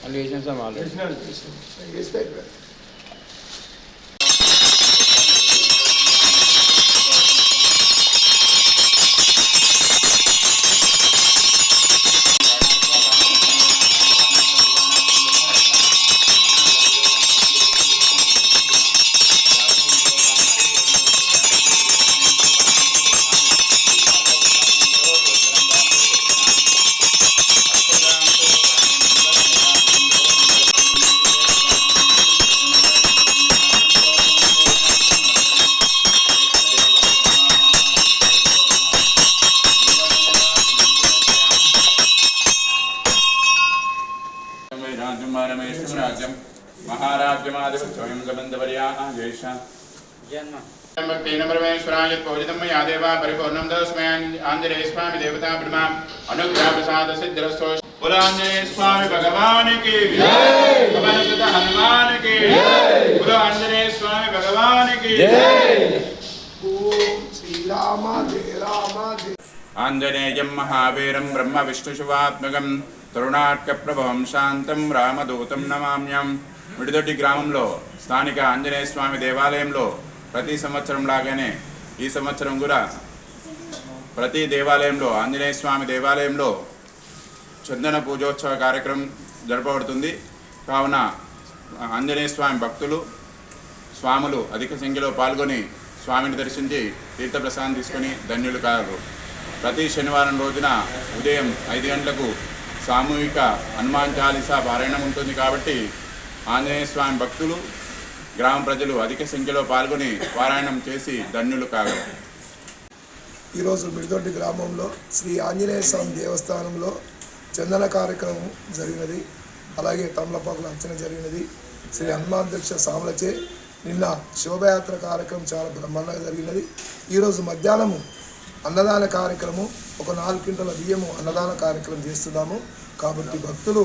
వాళ్ళు వేసిన సమాలు राज्यम महाराज्यमादिपत्यं गमन्दवर्याः जयशा परमेश्वराय पूजितं मया देवा परिपूर्णं तस्मै आञ्जनेय स्वामी देवता ब्रह्मा अनुग्रह प्रसाद सिद्धिरस्तु बोलो आञ्जनेय स्वामी भगवान की जय पवन सुत हनुमान की जय बोलो आञ्जनेय स्वामी भगवान की जय ओम श्री राम जय आञ्जनेयं महावीरं ब्रह्म विष्णु शिवात्मकं తరుణార్కప్రభవం శాంతం రామదూతం నమామ్యం. మిడిదొడ్డి గ్రామంలో స్థానిక ఆంజనేయ స్వామి దేవాలయంలో ప్రతి సంవత్సరం లాగానే ఈ సంవత్సరం కూడా ప్రతి దేవాలయంలో ఆంజనేయ స్వామి దేవాలయంలో చందన పూజోత్సవ కార్యక్రమం జరపబడుతుంది. కావున ఆంజనేయ స్వామి భక్తులు స్వాములు అధిక సంఖ్యలో పాల్గొని స్వామిని దర్శించి తీర్థప్రసాదం తీసుకొని ధన్యులు కారు. ప్రతి శనివారం రోజున ఉదయం 5 గంటలకు సామూహిక హనుమాన్ చాలీసా పారాయణం ఉంటుంది. కాబట్టి ఆంజనేయ స్వామి భక్తులు గ్రామ ప్రజలు అధిక సంఖ్యలో పాల్గొని పారాయణం చేసి ధన్యులు కాగలరు. ఈరోజు మిడిదొడ్డి గ్రామంలో శ్రీ ఆంజనేయ స్వామి దేవస్థానంలో చందన కార్యక్రమం జరిగినది. అలాగే తమలపాకుల అర్చన జరిగినది. శ్రీ హనుమాధ్యక్ష సాములచే నిన్న శోభయాత్ర కార్యక్రమం చాలా బ్రహ్మాండంగా జరిగినది. ఈరోజు మధ్యాహ్నము అన్నదాన కార్యక్రమం, ఒక 4 క్వింటాల బియ్యము అన్నదాన కార్యక్రమం చేస్తున్నాము. కాబట్టి భక్తులు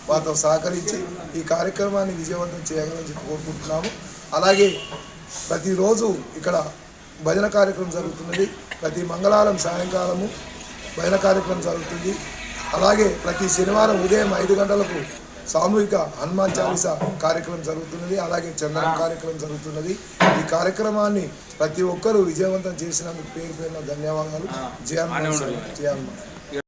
వారితో సహకరించి ఈ కార్యక్రమాన్ని విజయవంతం చేయగలని కోరుకుంటున్నాము. అలాగే ప్రతిరోజు ఇక్కడ భజన కార్యక్రమం జరుగుతున్నది. ప్రతి మంగళవారం సాయంకాలము భజన కార్యక్రమం జరుగుతుంది. అలాగే ప్రతి శనివారం ఉదయం 5 గంటలకు సామూహిక హనుమాన్ చాలీసా కార్యక్రమం జరుగుతున్నది. అలాగే చందనం కార్యక్రమం జరుగుతున్నది. ఈ కార్యక్రమాన్ని ప్రతి ఒక్కరూ విజయవంతం చేసినందుకు పేరు పేరున ధన్యవాదాలు. జయ హనుమాన్.